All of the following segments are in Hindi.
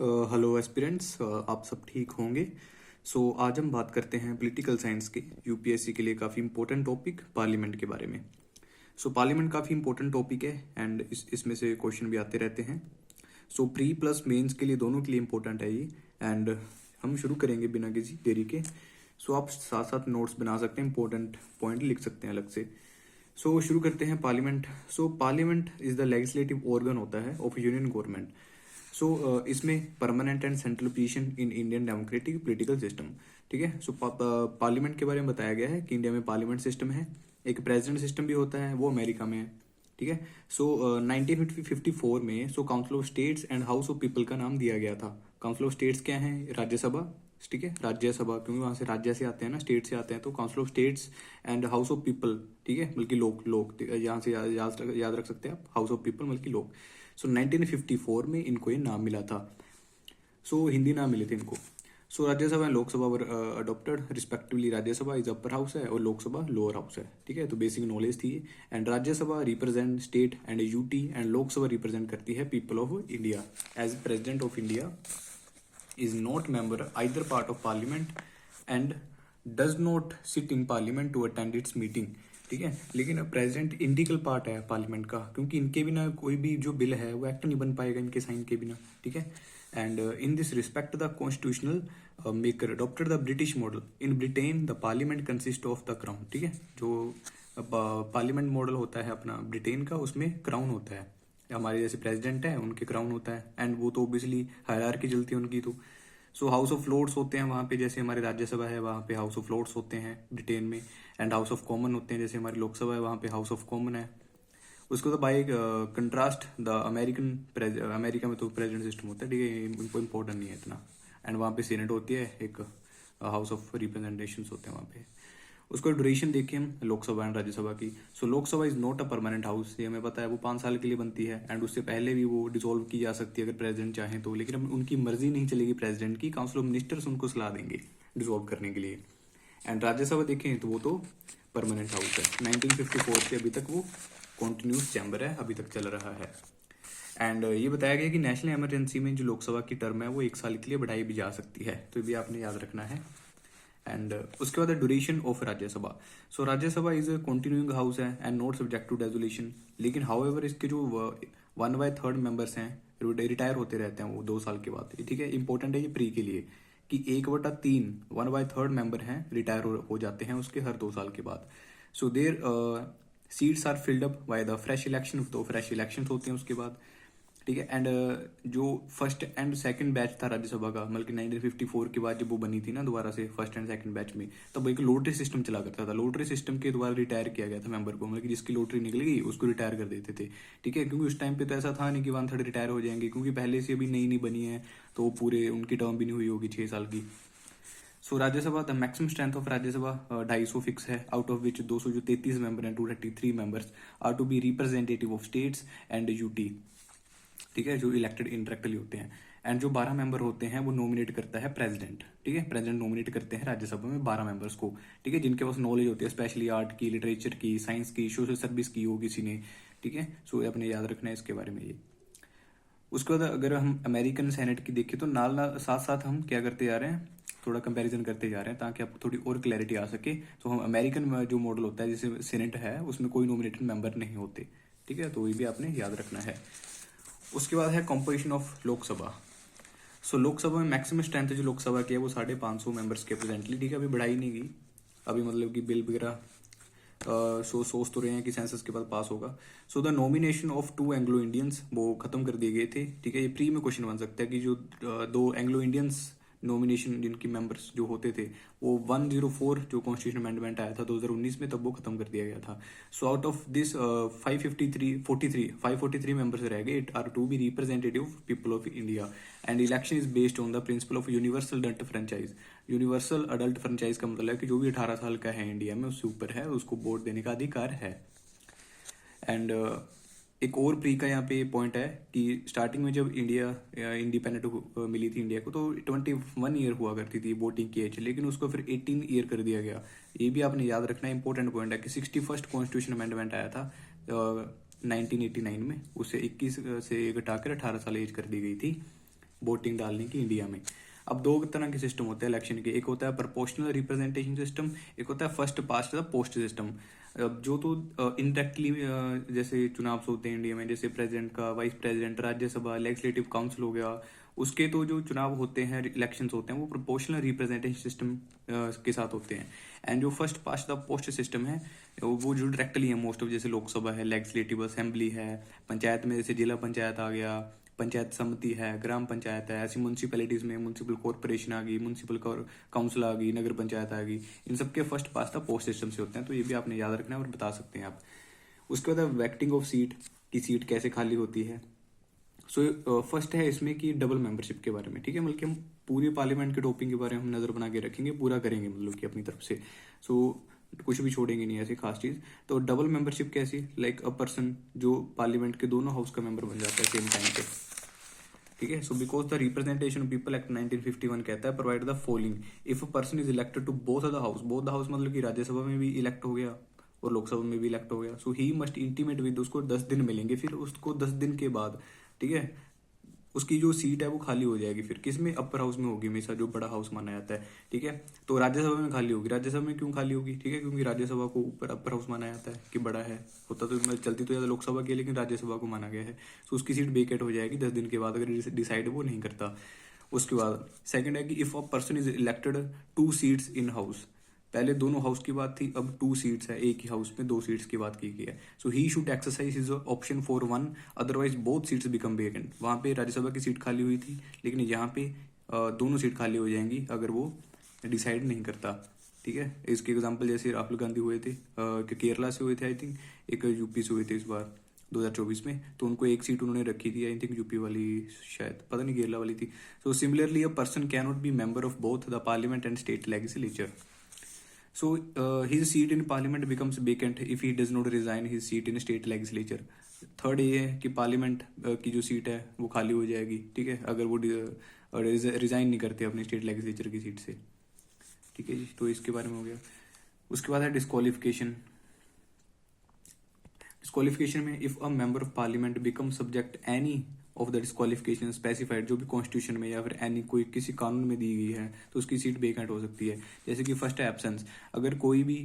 हेलो एस्पिरेंट्स, आप सब ठीक होंगे। आज हम बात करते हैं पॉलिटिकल साइंस के यूपीएससी के लिए काफ़ी इंपॉर्टेंट टॉपिक पार्लियामेंट के बारे में। पार्लियामेंट काफ़ी इंपॉर्टेंट टॉपिक है एंड इसमें से क्वेश्चन भी आते रहते हैं। प्री प्लस मेंस के लिए दोनों के लिए इंपॉर्टेंट है ये। एंड हम शुरू करेंगे बिना किसी देरी के। आप साथ साथ नोट्स बना सकते हैं, इंपॉर्टेंट पॉइंट लिख सकते हैं अलग से। शुरू करते हैं parliament. Parliament is the legislative organ होता है ऑफ यूनियन गवर्नमेंट। इसमें permanent and central position in Indian democratic political system. ठीक है। पार्लियामेंट के बारे में बताया गया है कि इंडिया में पार्लियामेंट सिस्टम है, एक प्रेसिडेंट सिस्टम भी होता है, वो अमेरिका में है। ठीक है। 1954 में council of states and house of people का नाम दिया गया था। काउंसिल ऑफ स्टेट्स क्या है? राज्यसभा। ठीक है, राज्यसभा, क्योंकि वहां से राज्य से आते हैं ना, स्टेट से आते हैं, तो council of states and house of people. ठीक है, बल्कि लोग लोग यहाँ से याद रख सकते हैं आप, हाउस ऑफ पीपल बल्कि लोग। 1954 में इनको ये नाम मिला था। हिंदी नाम मिले थे इनको। Rajya Sabha and Lok Sabha were adopted respectively. Rajya Sabha is upper house है और लोकसभा लोअर हाउस है। ठीक है, तो बेसिक नॉलेज थी। And Rajya Sabha represent state and UT and Lok Sabha represent करती है people of India. As president of India is not member either part of parliament and does not sit in parliament to attend its meeting। ठीक है, लेकिन प्रेसिडेंट इंटीग्रल पार्ट है पार्लियामेंट का, क्योंकि इनके बिना कोई भी जो बिल है वो एक्ट नहीं बन पाएगा इनके साइन के बिना। ठीक है। And in this respect the constitutional maker adopted the British model. In Britain the parliament consist of the crown. ठीक है, जो पार्लियामेंट मॉडल होता है अपना ब्रिटेन का, उसमें क्राउन होता है। हमारे जैसे प्रेसिडेंट है उनके क्राउन होता है, एंड वो तो ओबियसली हायरार्की चलती है उनकी। तो हाउस ऑफ लॉर्ड्स होते हैं वहाँ पे, जैसे हमारे राज्यसभा है वहाँ पे हाउस ऑफ लॉर्ड्स होते हैं ब्रिटेन में। एंड हाउस ऑफ कॉमन होते हैं, जैसे हमारी लोकसभा है वहाँ पे हाउस ऑफ कॉमन है। उसको तो बाई कंट्रास्ट द अमेरिका में तो प्रेसिडेंट सिस्टम होता है। ठीक है, इनको इम्पोर्टेंट नहीं है इतना। एंड वहाँ पे सीनेट होती है, एक हाउस ऑफ रिप्रेजेंटेशन होते हैं वहाँ पे। उसको ड्यूरेशन देखिए हम लोकसभा एंड राज्यसभा की। Lok Sabha is not a permanent house, ये हमें पता है, वो 5 साल के लिए बनती है। एंड उससे पहले भी वो डिसॉल्व की जा सकती है अगर प्रेसिडेंट चाहे तो, लेकिन अब उनकी मर्जी नहीं चलेगी प्रेसिडेंट की, काउंसिल ऑफ मिनिस्टर्स उनको सलाह देंगे डिसॉल्व करने के लिए। एंड राज्यसभा देखें तो वो तो परमानेंट हाउस है। 1954 से अभी तक वो कॉन्टिन्यूस चैम्बर है, अभी तक चल रहा है। एंड ये बताया गया कि नेशनल इमरजेंसी में जो लोकसभा की टर्म है वो 1 साल के लिए बढ़ाई भी जा सकती है, तो ये भी आपने याद रखना है। एंड उसके बाद duration of Rajya Sabha. Rajya Sabha is a continuing house है and not subject to resolution. लेकिन हाउएवर इसके जो 1/3 मेंबर्स हैं रिटायर होते रहते हैं वो 2 साल के बाद। ठीक है, इंपॉर्टेंट है ये प्री के लिए कि 1/3 1/3 मेंबर हैं रिटायर हो जाते हैं उसके हर 2 साल के बाद। There seats are filled up by the fresh election, तो फ्रेश इलेक्शन होते हैं उसके बाद। ठीक है। एंड जो फर्स्ट एंड सेकंड बैच था राज्यसभा का, मतलब कि 1954 के बाद जब वो बनी थी ना दोबारा से फर्स्ट एंड सेकंड बैच में, तब एक लॉटरी सिस्टम चला करता था। लॉटरी सिस्टम के द्वारा रिटायर किया गया था मेंबर को, मतलब कि जिसकी लॉटरी निकल गई उसको रिटायर कर देते थे। ठीक है, क्योंकि उस टाइम पे तो ऐसा था नहीं कि 1/3 रिटायर हो जाएंगे, क्योंकि पहले से अभी नई नई बनी है तो पूरे उनकी टर्म भी नहीं हुई होगी 6 साल की। Rajya Sabha the maximum strength of Rajya Sabha 250 fix है, आउट ऑफ विच 233 मेंबर हैं, 233 members are to be representative of states and UT. ठीक है, जो इलेक्टेड इंडायरेक्टली होते हैं। एंड जो 12 मेंबर होते हैं वो नॉमिनेट करता है प्रेसिडेंट। ठीक है, प्रेसिडेंट नॉमिनेट करते हैं राज्यसभा में 12 मेंबर्स को। ठीक है, जिनके पास नॉलेज होती है स्पेशली आर्ट की, लिटरेचर की, साइंस की, सोशल सर्विस की हो किसी ने। ठीक है, अपने याद रखना है इसके बारे में ये। उसके बाद अगर हम अमेरिकन सेनेट की देखें तो साथ साथ हम क्या करते जा रहे हैं, थोड़ा कंपैरिजन करते जा रहे हैं ताकि आपको थोड़ी और क्लैरिटी आ सके। तो हम अमेरिकन जो मॉडल होता है जैसे सेनेट है उसमें कोई नॉमिनेटेड मेंबर नहीं होते। ठीक है, तो ये भी आपने याद रखना है। उसके बाद है कॉम्पोजिशन ऑफ लोकसभा। लोकसभा में मैक्सिमम स्ट्रेंथ जो लोकसभा की है वो 550 मेंबर्स के प्रेजेंटली। ठीक है, अभी बढ़ाई नहीं गई अभी, मतलब कि बिल वगैरह सोच तो रहे हैं कि सेंसस के बाद पास होगा। The nomination of 2 Anglo Indians वो खत्म कर दिए गए थे। ठीक है, ये प्री में क्वेश्चन बन सकता है कि जो 2 एंग्लो इंडियंस नॉमिनेशन जिनकी मेंबर्स जो होते थे वो 104 जो कॉन्स्टिट्यूशन अमेंडमेंट आया था 2019 में, तब वो खत्म कर दिया गया था। आउट ऑफ दिस 543 मेंबर्स रह गए are to be representative people of India. And election is based on the principle of universal adult franchise. Universal adult franchise का मतलब है कि जो भी 18 साल का है इंडिया में उससे ऊपर है उसको वोट देने का अधिकार है। एंड एक और प्री का यहाँ पे पॉइंट है कि स्टार्टिंग में जब इंडिया इंडिपेंडेंट मिली थी इंडिया को तो 21 ईयर हुआ करती थी वोटिंग की एज, लेकिन उसको फिर 18 ईयर कर दिया गया। ये भी आपने याद रखना इंपॉर्टेंट पॉइंट है कि 61st कॉन्स्टिट्यूशन अमेंडमेंट आया था 1989 में, उससे 21 से घटाकर 18 साल एज कर दी गई थी। वोटिंग डालने की इंडिया में। अब दो तरह के सिस्टम होते हैं इलेक्शन के, एक होता है प्रोपोर्शनल रिप्रेजेंटेशन सिस्टम, एक होता है first past the post system. अब जो तो इनडायरेक्टली जैसे चुनाव होते हैं इंडिया में, जैसे प्रेसिडेंट का, vice president, Rajya Sabha, legislative council हो गया, उसके तो जो चुनाव होते हैं, इलेक्शंस होते हैं, वो प्रोपोर्शनल रिप्रेजेंटेशन सिस्टम के साथ होते हैं। एंड जो first past the post system है वो जो डायरेक्टली है मोस्ट ऑफ, जैसे लोकसभा है, लेजिस्लेटिव असेंबली है, पंचायत में जैसे जिला पंचायत आ गया, पंचायत समिति है, ग्राम पंचायत है, ऐसी म्यूनसिपैलिटीज में म्यूनसिपल कॉर्पोरेशन आ गई, म्यूनसिपल काउंसिल आ गई, नगर पंचायत आ गई, इन सबके फर्स्ट पास था पोस्ट सिस्टम से होते हैं। तो ये भी आपने याद रखना है और बता सकते हैं आप। उसके बाद वैक्टिंग ऑफ सीट, की सीट कैसे खाली होती है। सो फर्स्ट है इसमें कि डबल मेंबरशिप के बारे में, ठीक है, मतलब कि हम पूरी पार्लियामेंट के टॉपिक के बारे में हम नजर बना के रखेंगे, पूरा करेंगे मतलब कि अपनी तरफ से। सो कुछ भी छोड़ेंगे नहीं ऐसी खास चीज। तो डबल मेंबरशिप कैसी, लाइक अ पर्सन जो पार्लियामेंट के दोनों हाउस का मेंबर बन जाता है सेम टाइम पे, ठीक है। So because the representation of people act 1951 कहता है provide the following if a person is elected to both the house, both the house मतलब कि राज्यसभा में भी इलेक्ट हो गया और लोकसभा में भी इलेक्ट हो गया, सो ही मस्ट इंटीमेट विद, उसको 10 दिन मिलेंगे, फिर उसको 10 दिन के बाद, ठीक है, उसकी जो सीट है वो खाली हो जाएगी। फिर किस में, अपर हाउस में होगी हमेशा, जो बड़ा हाउस माना जाता है, ठीक है। तो राज्यसभा में खाली होगी, राज्यसभा में क्यों खाली होगी, ठीक है, क्योंकि राज्यसभा को ऊपर अपर हाउस माना जाता है कि बड़ा है, होता तो चलती तो ज्यादा लोकसभा की, लेकिन राज्यसभा को माना गया है, तो उसकी सीट वेकेट हो जाएगी 10 दिन के बाद, अगर डिसाइड वो नहीं करता। उसके बाद सेकंड है कि if a person is elected 2 seats in house, पहले दोनों हाउस की बात थी, अब 2 सीट्स है, एक ही हाउस में 2 सीट्स की बात की गई है। So he should exercise his option for 1, otherwise both seats become vacant. वहां पे राज्यसभा की सीट खाली हुई थी, लेकिन यहाँ पे दोनों सीट खाली हो जाएंगी अगर वो डिसाइड नहीं करता, ठीक है। इसके एग्जाम्पल जैसे राहुल गांधी हुए थे, केरला से हुए थे आई थिंक, एक यूपी से हुए थे इस बार 2024 में, तो उनको एक सीट उन्होंने रखी थी, आई थिंक यूपी वाली, शायद पता नहीं केरला वाली थी। So similarly a person can not be member of both the parliament and state legislature. So his seat in parliament becomes vacant if he does not resign his seat in state legislature. Third ये है कि पार्लियामेंट की जो सीट है वो खाली हो जाएगी, ठीक है, अगर वो रिजाइन नहीं करते अपने स्टेट लेजिस्लेचर की सीट से, ठीक है जी। तो इसके बारे में हो गया। उसके बाद है डिस्क्वालिफिकेशन। डिस्क्वालिफिकेशन में if a member of parliament become subject any of the disqualification specified, जो भी कॉन्स्टिट्यूशन में या फिर एनी कोई किसी कानून में दी गई है, तो उसकी सीट वेकेंट हो सकती है। जैसे कि फर्स्ट है एब्सेंस, अगर कोई भी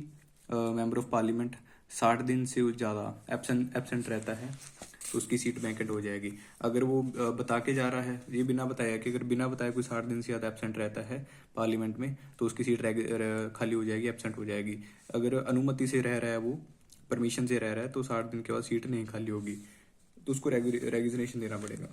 मेंबर ऑफ पार्लियामेंट 60 दिन से ज़्यादा एब्सेंट रहता है तो उसकी सीट वैकेंट हो जाएगी। अगर वो बता के जा रहा है, ये बिना बताया कि अगर बिना बताए कोई 60 दिन से ज़्यादा एब्सेंट रहता है पार्लियामेंट में, तो उसकी सीट खाली हो जाएगी, एब्सेंट हो जाएगी। अगर अनुमति से रह रहा है, वो परमिशन से रह रहा है, तो 60 दिन के बाद सीट नहीं खाली होगी, तो उसको रेजिग्नेशन देना पड़ेगा।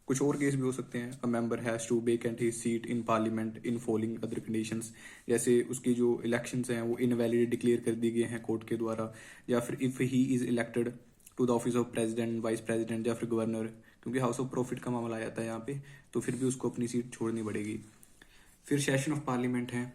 कुछ और केस भी हो सकते हैं, a member has to vacant his seat in parliament in following other conditions, जैसे उसकी जो इलेक्शंस हैं वो इनवैलिड डिक्लेयर कर दी गए हैं कोर्ट के द्वारा, या फिर if he is elected to the office of president, vice president या फिर गवर्नर, क्योंकि हाउस ऑफ प्रॉफिट का मामला आ जाता है यहाँ पे, तो फिर भी उसको अपनी सीट छोड़नी पड़ेगी। फिर सेशन ऑफ पार्लियामेंट है,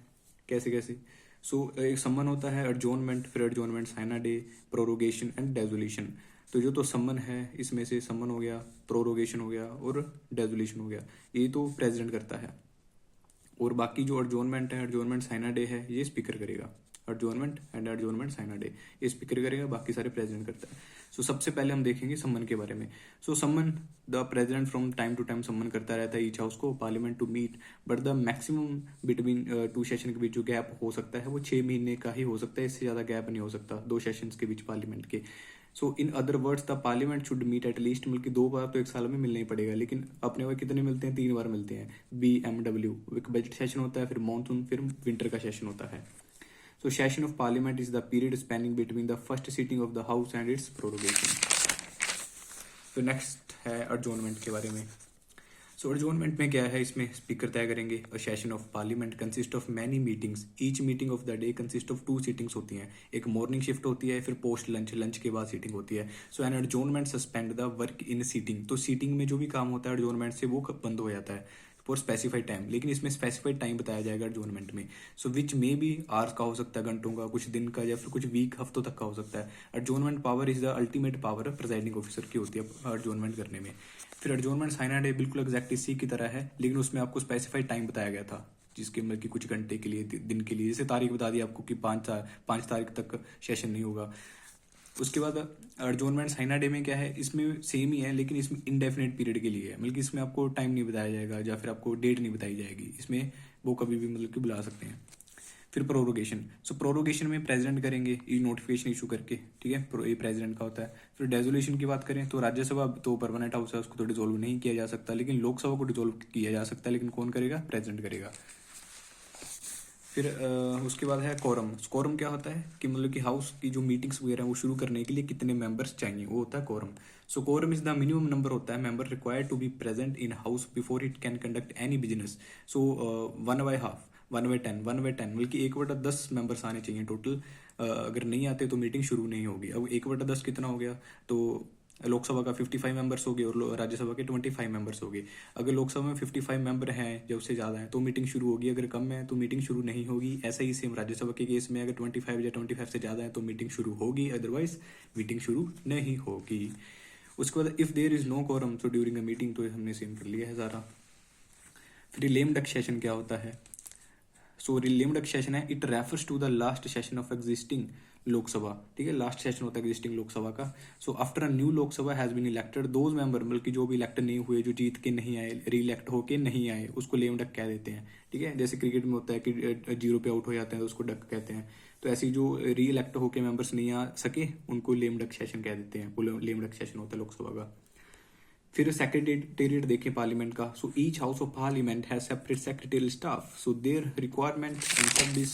कैसे कैसे। सो एक सम्मन होता है, एडजॉर्नमेंट, फिर adjournment, Saina day, prorogation and dissolution. तो जो तो सम्मन है, इसमें से सम्मन हो गया, प्रोरोगेशन हो गया और डेजोल्यूशन हो गया, ये तो प्रेसिडेंट करता है। और बाकी जो एडजॉर्नमेंट है, एडजॉर्नमेंट साइना डे है, ये स्पीकर करेगा। Adjournment and adjournment Saina day ये स्पीकर करेगा, बाकी सारे प्रेसिडेंट करता है। सो सबसे पहले हम देखेंगे सम्मन के बारे में। So summon, the president from time to time summon करता रहता है ईच हाउस को parliament to meet, but the maximum between 2 session के बीच जो गैप हो सकता है वो 6 महीने का ही हो सकता है, इससे ज्यादा गैप नहीं हो सकता 2 सेशन के बीच पार्लियामेंट के। So in other words the parliament should meet at least, मतलब कि 2 बार तो 1 साल में मिलना ही पड़ेगा, लेकिन अपने वहाँ कितने मिलते हैं, 3 बार मिलते हैं। BMW एक बजट सेशन होता है, फिर मानसून, फिर विंटर का सेशन होता है। So session of parliament is the period spanning between the first sitting of the house and its prorogation. तो नेक्स्ट है एडजॉर्नमेंट के बारे में। सो एडजॉर्नमेंट में क्या है, इसमें स्पीकर तय करेंगे। A session of parliament consist of many meetings, each meeting of the day consist of 2 seatings होती हैं, एक मॉर्निंग शिफ्ट होती है, फिर पोस्ट लंच, लंच के बाद सीटिंग होती है। So an adjournment suspend the work in sitting, तो सीटिंग में जो भी काम होता है एडजॉर्नमेंट से वो बंद हो जाता है फॉर स्पेसिफाइड टाइम, लेकिन इसमें स्पेसिफाइड टाइम बताया जाएगा एडजॉर्नमेंट में। सो विच में भी आवर्स का हो सकता है, घंटों का, कुछ दिन का, या फिर कुछ वीक, हफ्तों तक का हो सकता है। Adjournment power is the ultimate power presiding officer की होती है एडजॉर्नमेंट करने में। फिर एडजॉर्नमेंट साइना डे बिल्कुल एग्जैक्ट इसी की तरह है, लेकिन उसमें आपको स्पेसिफाइड टाइम बताया गया था, जिसके मतलब कि कुछ घंटे के लिए, दिन के लिए, जैसे तारीख बता दी आपको कि 5 तारीख तक सेशन नहीं होगा। उसके बाद एडजोर्नमेंट साइना डे में क्या है, इसमें सेम ही है लेकिन इसमें इंडेफिनिट पीरियड के लिए है, मतलब कि इसमें आपको टाइम नहीं बताया जाएगा या फिर आपको डेट नहीं बताई जाएगी, इसमें वो कभी भी मतलब कि बुला सकते हैं। फिर प्रोरोगेशन, सो प्रोरोगेशन में प्रेसिडेंट करेंगे ये नोटिफिकेशन इशू करके, ठीक है, ये प्रेसिडेंट का होता है। फिर डेजोल्यूशन की बात करें तो राज्यसभा तो परमानेंट हाउस है, उसको तो डिसोल्व नहीं किया जा सकता, लेकिन लोकसभा को डिसोल्व किया जा सकता है, लेकिन कौन करेगा, प्रेसिडेंट करेगा। फिर उसके बाद है कोरम। कोरम क्या होता है कि मतलब कि हाउस की जो मीटिंग्स वगैरह वो शुरू करने के लिए कितने मेंबर्स चाहिए, वो होता है quorum. So quorum is the minimum number होता है member required to be present in house before it can conduct any business. So 1/2, 1/10, 1/10 मतलब कि 1/10 मेंबर्स आने चाहिए टोटल। अगर नहीं आते तो मीटिंग शुरू नहीं होगी। अब 1/10 कितना हो गया, तो लोकसभा का 55 मेंबर्स हो गए और राज्यसभा के 25 मेंबर्स हो गए। अगर लोकसभा में 55 मेंबर हैं या उससे ज़्यादा है तो मीटिंग शुरू होगी, अगर कम है तो मीटिंग शुरू नहीं होगी। ऐसा ही सेम राज्यसभा के केस में, अगर 25 या 25 से ज़्यादा है तो मीटिंग शुरू होगी, अदरवाइज मीटिंग शुरू नहीं होगी। उसके बाद if there is no quorum so during a meeting, तो हमने सेम कर लिया है सारा। फिर लेम डक सेशन क्या होता है, सो रिलेम्ड सेशन है, it refers to the last session of existing Lok Sabha, ठीक है, लास्ट सेशन होता है एग्जिस्टिंग लोकसभा का। So after a new Lok Sabha has been elected those member, बल्कि जो भी इलेक्ट नहीं हुए, जो जीत के नहीं आए, री इलेक्ट होके नहीं आए, उसको लेम डक कह देते हैं, ठीक है। जैसे क्रिकेट में होता है कि 0 पे आउट हो जाते हैं तो उसको डक कहते हैं, तो ऐसी जो री इलेक्ट होके मेंबर्स नहीं आ सके उनको लेम डक सेशन कह देते हैं, वो लेम डक सेशन होता है लोकसभा का। फिर सेक्रेटेरिएट देखें पार्लियामेंट का, so each house of parliament has separate secretarial staff, so their requirement and सब दिस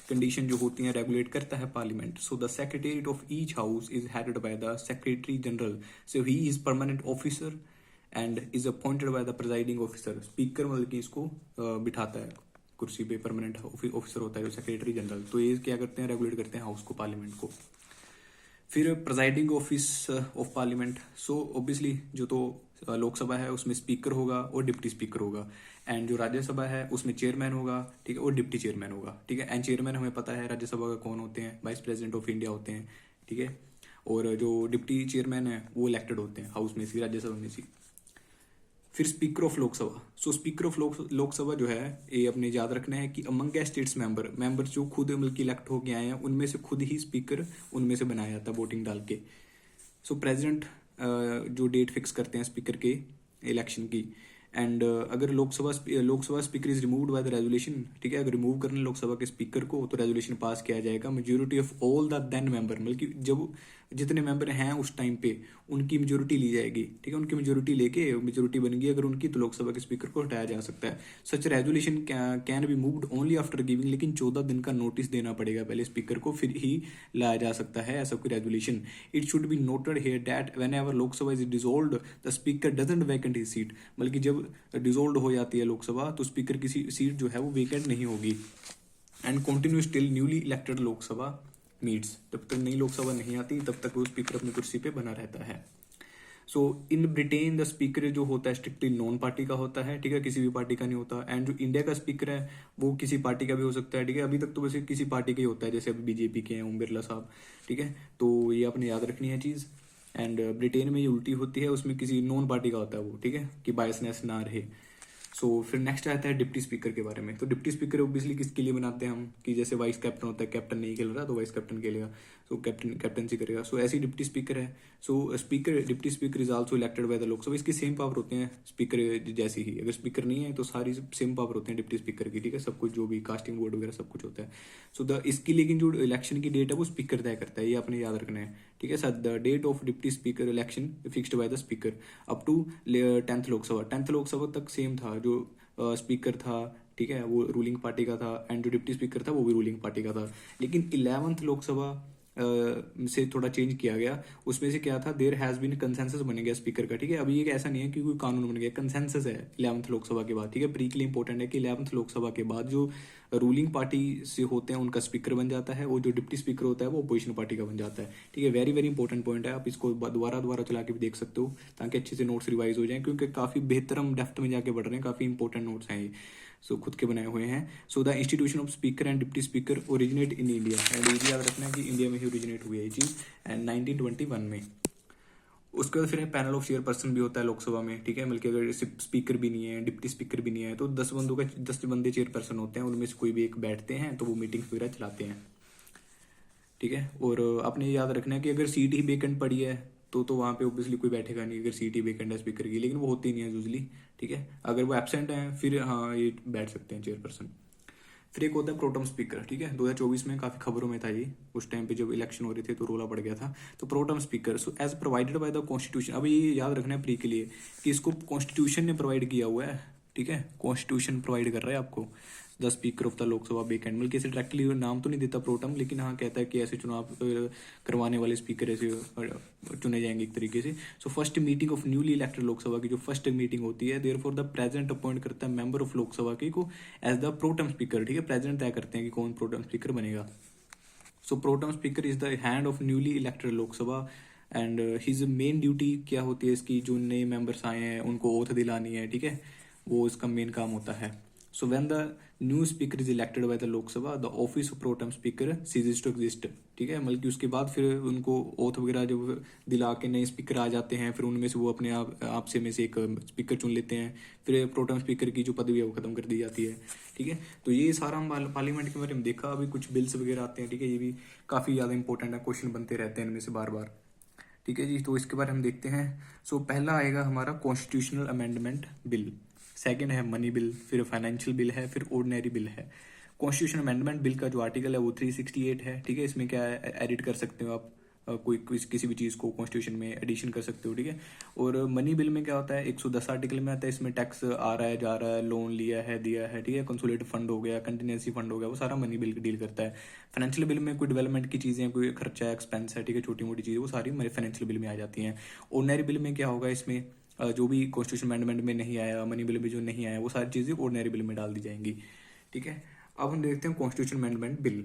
कंडीशन जो होती हैं रेगुलेट करता है parliament. So the secretariat of each house is headed by the secretary general, so he is permanent officer and is appointed by the presiding officer. Speaker मतलब कि इसको बिठाता है कुर्सी पे, परमानेंट ऑफिसर होता है जो सेक्रेटरी जनरल, तो ये क्या करते हैं, रेगुलेट करते हैं हाउस को, पार्लियामेंट को। फिर presiding office of parliament, so obviously जो तो लोकसभा है उसमें स्पीकर होगा और डिप्टी स्पीकर होगा, एंड जो राज्यसभा है उसमें चेयरमैन होगा, ठीक है, और डिप्टी चेयरमैन होगा, ठीक है। एंड चेयरमैन हमें पता है राज्यसभा का कौन होते हैं, वाइस प्रेसिडेंट ऑफ इंडिया होते हैं, ठीक है। और जो डिप्टी चेयरमैन है वो इलेक्टेड होते हैं हाउस में से, राज्यसभा में से। फिर speaker of Lok Sabha, so speaker of Lok Sabha जो है ये अपने याद रखना है कि अमंग स्टेट्स मेंबर जो खुद मिलकर इलेक्ट होके आए हैं उनमें से खुद ही स्पीकर उनमें से बनाया जाता है वोटिंग डाल के। सो प्रेसिडेंट जो डेट फिक्स करते हैं स्पीकर के इलेक्शन की, एंड अगर Lok Sabha speaker is removed by the resolution, ठीक है, अगर रिमूव करना लोकसभा के स्पीकर को तो रेजोल्यूशन पास किया जाएगा majority of all the then member, मतलब कि जब जितने मेंबर हैं उस टाइम पे उनकी मेजोरिटी ली जाएगी, ठीक है, उनकी मेजोरिटी लेके मेजोरिटी बन गई अगर उनकी, तो लोकसभा के स्पीकर को हटाया जा सकता है। Such resolution can be moved only after giving, लेकिन 14 दिन का नोटिस देना पड़ेगा पहले स्पीकर को, फिर ही लाया जा सकता है ऐसा कोई resolution. It should be noted here that when ever Lok Sabha is dissolved the speaker doesn't vacant his seat, बल्कि जब डिसॉल्व हो जाती है लोकसभा तो स्पीकर की सीट जो है वो वेकेंट नहीं होगी, and continue still newly elected Lok Sabha meets, जब तक नई लोकसभा नहीं आती तब तक वो स्पीकर अपनी कुर्सी पे बना रहता है। सो इन ब्रिटेन द स्पीकर जो होता है स्ट्रिक्टली नॉन पार्टी का होता है, ठीक है, किसी भी पार्टी का नहीं होता। एंड जो इंडिया का स्पीकर है वो किसी पार्टी का भी हो सकता है, ठीक है, अभी तक तो वैसे किसी पार्टी का ही होता है, जैसे अभी बीजेपी के हैं ओम बिरला साहब, ठीक है, तो ये आपने याद रखनी है चीज़। एंड ब्रिटेन में ये उल्टी होती है, उसमें किसी नॉन पार्टी का होता है वो, ठीक है, कि बायसनेस ना रहे। सो फिर नेक्स्ट आता है डिप्टी स्पीकर के बारे में। तो डिप्टी स्पीकर ऑब्वियसली किसके लिए बनाते हैं हम, कि जैसे वाइस कैप्टन होता है, कैप्टन नहीं खेल रहा तो वाइस कैप्टन खेलेगा, सो कैप्टनसी करेगा। सो ऐसी डिप्टी स्पीकर है। So deputy speaker is also elected by the Lok Sabha, इसकी सेम पावर होते हैं स्पीकर जैसी ही, अगर स्पीकर नहीं है तो सारी सेम पावर होते हैं डिप्टी स्पीकर की, ठीक है, सब कुछ जो भी कास्टिंग बोर्ड वगैरह सब कुछ होता है। सो इसकी लेकिन जो इलेक्शन की डेट है वो स्पीकर तय करता है, ये आपने याद रखना है, ठीक है sir. The date of deputy speaker election fixed by the speaker up to 10th Lok Sabha. 10th Lok Sabha तक सेम था, जो स्पीकर था, ठीक है, वो रूलिंग पार्टी का था, एंड जो डिप्टी स्पीकर था वो भी रूलिंग पार्टी का था। लेकिन 11th लोकसभा से थोड़ा चेंज किया गया, उसमें से क्या था, देयर हैज बीन कंसेंसस बन गया स्पीकर का, ठीक है। अभी ये ऐसा नहीं है कि कोई कानून बन गया, कंसेंसस है 11th लोकसभा के बाद, ठीक है। प्री के लिए इंपॉर्टेंट है कि 11th लोकसभा के बाद जो रूलिंग पार्टी से होते हैं उनका स्पीकर बन जाता है, और जो डिप्टी स्पीकर होता है वो अपोजिशन पार्टी का बन जाता है, ठीक है। वेरी वेरी इंपॉर्टेंट पॉइंट है, आप इसको दोबारा चला के भी देख सकते हो ताकि अच्छे से नोट्स रिवाइज हो जाएं, क्योंकि काफ़ी बेहतर हम डेप्थ में जाके पढ़ रहे हैं, काफ़ी इंपॉर्टेंट नोट्स हैं ये, सो खुद के बनाए हुए हैं। So the institution of speaker and deputy speaker originate in India, and ये याद रखना है कि इंडिया में ही ओरिजिनेट हुई है ये चीज़, एंड 1921 में। उसके बाद फिर है पैनल ऑफ चेयरपर्सन भी होता है लोकसभा में, ठीक है, बल्कि अगर स्पीकर भी नहीं है, डिप्टी स्पीकर भी नहीं है, तो 10 बंदे चेयरपर्सन होते हैं, उनमें से कोई भी एक बैठते हैं तो वो मीटिंग वगैरह चलाते हैं। ठीक है। और आपने याद रखना है कि अगर सीट ही वेकेंट पड़ी है तो वहाँ पे ऑब्वियसली कोई बैठेगा नहीं, अगर सीट ही वेकेंट है स्पीकर की, लेकिन वो होती नहीं है यूजली। ठीक है, अगर वो एबसेंट है फिर हाँ ये बैठ सकते हैं चेयरपर्सन। फिर एक होता है प्रोटम स्पीकर। ठीक है, 2024 में काफी खबरों में था ये, उस टाइम पे जब इलेक्शन हो रहे थे तो रोला पड़ गया था। तो protem speaker, so as provided by the constitution, अब ये याद रखना है प्री के लिए कि इसको कॉन्स्टिट्यूशन ने प्रोवाइड किया हुआ है। ठीक है, कॉन्स्टिट्यूशन प्रोवाइड कर रहा है आपको the speaker of the Lok Sabha vacant, बल्कि ऐसे डायरेक्टली नाम तो नहीं देता प्रोटम, लेकिन हाँ कहता है कि ऐसे चुनाव करवाने वाले स्पीकर ऐसे चुने जाएंगे एक तरीके से। So first meeting of newly elected Lok Sabha की जो फर्स्ट मीटिंग होती है, देयरफॉर द प्रेसिडेंट अपॉइंट करता है मेंबर ऑफ लोकसभा की को एज द प्रोटम स्पीकर। ठीक है, प्रेसिडेंट तय करते हैं कि कौन प्रोटम स्पीकर बनेगा। So pro tem speaker is the hand of newly elected Lok Sabha and his main duty क्या होती है इसकी, जो नए मेंबर्स आए हैं उनको ओथ दिलानी है। ठीक है, वो इसका मेन काम होता है। So when the new speaker is elected by the Lok Sabha, the office of protem speaker ceases to exist. ठीक है, मतलब कि उसके बाद फिर उनको ओथ वगैरह जब दिला के नए स्पीकर आ जाते हैं, फिर उनमें से वो अपने आप से में से एक स्पीकर चुन लेते हैं, फिर प्रोटम स्पीकर की जो पदवी है वो खत्म कर दी जाती है। ठीक है, तो ये सारा हम पार्लियामेंट के बारे में देखा। अभी कुछ बिल्स वगैरह आते हैं, ठीक है, ये भी काफी ज्यादा इंपॉर्टेंट है, क्वेश्चन बनते रहते हैं इनमें से बार बार। ठीक है जी, तो इसके बारे में हम देखते हैं। सो पहला आएगा हमारा कॉन्स्टिट्यूशनल अमेंडमेंट बिल, सेकंड है मनी बिल, फिर फाइनेंशियल बिल है, फिर ऑर्डिनरी बिल है। कॉन्स्टिट्यूशन अमेंडमेंट बिल का जो आर्टिकल है वो 368 है। ठीक है, इसमें क्या है, एडिट कर सकते हो आप कोई किसी भी चीज़ को कॉन्स्टिट्यूशन में एडिशन कर सकते हो। ठीक है, और मनी बिल में क्या होता है, 110 आर्टिकल में आता है, इसमें टैक्स आ रहा है, जा रहा है, लोन लिया है, दिया है। ठीक है, कंसोलिडेटेड फंड हो गया, कंटिजेंसी फंड हो गया, वो सारा मनी बिल डील करता है। फाइनेंशियल बिल में कोई डेवलपमेंट की चीज़ें, कोई खर्चा एक्सपेंस है, ठीक है, छोटी मोटी चीज़ें, वो सारी हमारे फाइनेंशियल बिल में आ जाती हैं। ऑर्डिनरी बिल में क्या होगा, इसमें जो भी कॉन्स्टिट्यूशन अमेंडमेंट में नहीं आया, मनी बिल में जो नहीं आया, वो सारी चीज़ें ऑर्डिनरी बिल में डाल दी जाएंगी। ठीक है, अब हम देखते हैं कॉन्स्टिट्यूशन अमेंडमेंट बिल।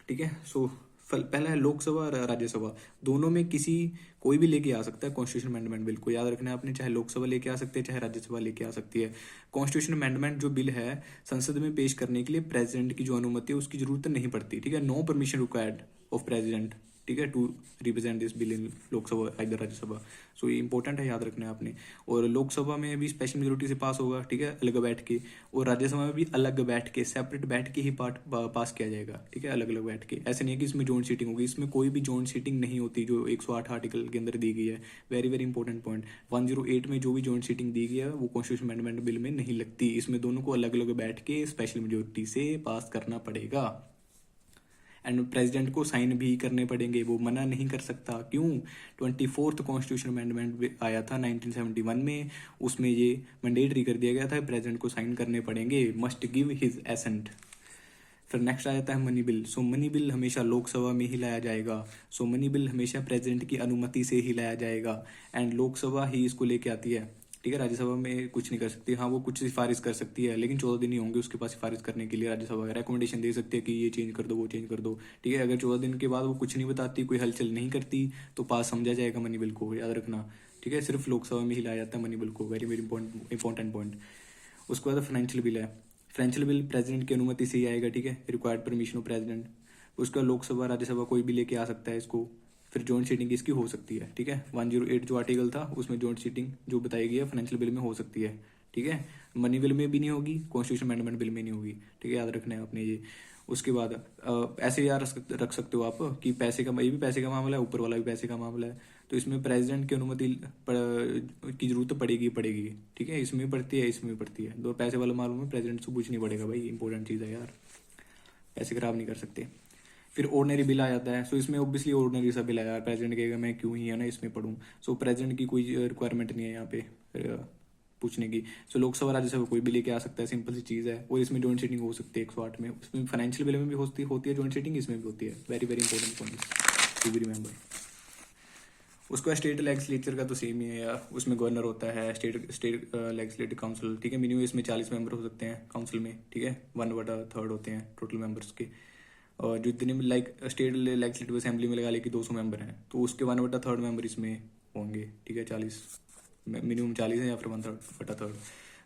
ठीक है, सो पहला है लोकसभा और राज्यसभा, दोनों में कोई भी लेके आ सकता है कॉन्स्टिट्यूशन अमेंडमेंट बिल को। याद रखना है आपने, चाहे लोकसभा लेके आ सकते हैं, चाहे राज्यसभा लेके आ सकती है। कॉन्स्टिट्यूशन अमेंडमेंट जो बिल है संसद में पेश करने के लिए प्रेसिडेंट की जो अनुमति है उसकी जरूरत नहीं पड़ती। ठीक है, no permission required of president, ठीक है, to represent this bill in Lok Sabha इधर राज्यसभा। सो ये इंपॉर्टेंट है, याद रखना है आपने। और लोकसभा में भी स्पेशल मेजोरिटी से पास होगा, ठीक है, अलग बैठ के, और राज्यसभा में भी अलग बैठ के, सेपरेट बैठ के ही पास किया जाएगा। ठीक है, अलग अलग बैठ के, ऐसे नहीं है कि इसमें जॉइंट सीटिंग होगी, इसमें कोई भी जॉइंट सीटिंग नहीं होती जो 108 आर्टिकल के अंदर दी गई है। वेरी वेरी इंपॉर्टेंट पॉइंट, 108 में जो भी जॉइंट सीटिंग दी गई है वो कॉन्स्टिट्यूशन अमेंडमेंट बिल में नहीं लगती, इसमें दोनों को अलग अलग बैठ के स्पेशल मेजोरिटी से पास करना पड़ेगा। एंड प्रेसिडेंट को साइन भी करने पड़ेंगे, वो मना नहीं कर सकता। क्यों, 24th कॉन्स्टिट्यूशन अमेंडमेंट आया था 1971 में, उसमें ये मैंडेटरी कर दिया गया था, प्रेसिडेंट को साइन करने पड़ेंगे, मस्ट गिव हिज एसेंट। फिर नेक्स्ट आ जाता है मनी बिल। सो मनी बिल हमेशा लोकसभा में ही लाया जाएगा। सो मनी बिल हमेशा प्रेसिडेंट की अनुमति से ही लाया जाएगा, एंड लोकसभा ही इसको लेके आती है। ठीक है, राज्यसभा में कुछ नहीं कर सकती, हाँ वो कुछ सिफारिश कर सकती है, लेकिन 14 दिन ही होंगे उसके पास सिफारिश करने के लिए। राज्यसभा रिकमेंडेशन दे सकती है कि ये चेंज कर दो, वो चेंज कर दो। ठीक है, अगर 14 दिन के बाद वो कुछ नहीं बताती, कोई हलचल नहीं करती, तो पास समझा जाएगा मनी बिल को, याद रखना। ठीक है, सिर्फ लोकसभा में ही लाया जाता है मनी बिल को, वेरी वेरी इंपॉर्टेंट पॉइंट। उसके बाद फाइनेंशियल बिल है। फाइनेंशियल बिल प्रेसिडेंट की अनुमति से ही आएगा। ठीक है, रिक्वायर्ड परमिशन ऑफ प्रेसिडेंट। उसका लोकसभा राज्यसभा कोई भी लेके आ सकता है इसको। फिर जॉइंट सीटिंग इसकी हो सकती है। ठीक है, 108 जो आर्टिकल था उसमें जॉइंट सीटिंग जो बताई गई है फाइनेंशियल बिल में हो सकती है। ठीक है, मनी बिल में भी नहीं होगी, कॉन्स्टिट्यूशन अमेंडमेंट बिल में नहीं होगी। ठीक है, याद रखना है आपने ये। उसके बाद ऐसे याद रख सकते हो आप कि पैसे का, ये भी पैसे का मामला है, ऊपर वाला भी पैसे का मामला है, तो इसमें प्रेसिडेंट की अनुमति की जरूरत पड़ेगी। ठीक है, इसमें पड़ती है, इसमें पड़ती है, दो पैसे वाला मालूम है, प्रेसिडेंट से पूछनी पड़ेगा भाई, इंपॉर्टेंट चीज़ है यार, पैसे खराब नहीं कर सकते। फिर ऑर्डिनरी बिल आ जाता है। सो इसमें ऑब्वियसली ऑर्डिनरी सा बिल है यार, प्रेसिडेंट कहेगा मैं क्यों ही है ना इसमें पढ़ूँ। सो प्रेसिडेंट की कोई रिक्वायरमेंट नहीं है यहाँ पे पूछने की। सो लोकसभा राज्यसभा कोई भी लेके आ सकता है, सिंपल सी चीज़ है। और इसमें जॉइंट सीटिंग हो सकती है 108 में, उसमें फाइनेंशियल बिल में भी होती है जॉइंट सीटिंग, इसमें भी होती है। Very very important point to be remember. उसका स्टेट लेजिस्लेचर का तो सेम ही है यार, उसमें गवर्नर होता है, स्टेट लेजिस्लेटिव काउंसिल। ठीक है, मिनिमम इसमें 40 मेंबर हो सकते हैं काउंसिल में। ठीक है, 1/3 होते हैं टोटल मेंबर्स के। और जितने भी स्टेट लेजिस्लेटिव असेंबली में लगा ले कि 200 मेंबर हैं, तो उसके 1/3 मेंबर इसमें होंगे। ठीक है, 40 मिनिमम 40 है या फिर 1/3।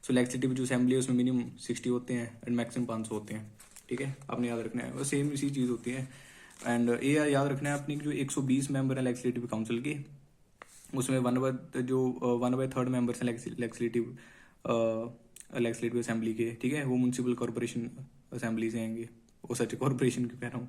सो लेजिस्लेटिव जो असेंबली है उसमें मिनिमम 60 होते हैं एंड मैक्सिमम 500 होते हैं। ठीक है, आपने याद रखना है, वो सेम इसी चीज़ होती है। एंड ये याद रखना है अपने जो 120 मेंबर है लेजिस्लेटिव काउंसिल के, उसमें 1/3 मेंबर्स हैं लेजिस्लेटिव असेंबली के। ठीक है, वो म्यूनसिपल कॉरपोरेशन असेंबली से आएंगे, वो सच कॉरपोरेशन क्यों कह रहा हूँ,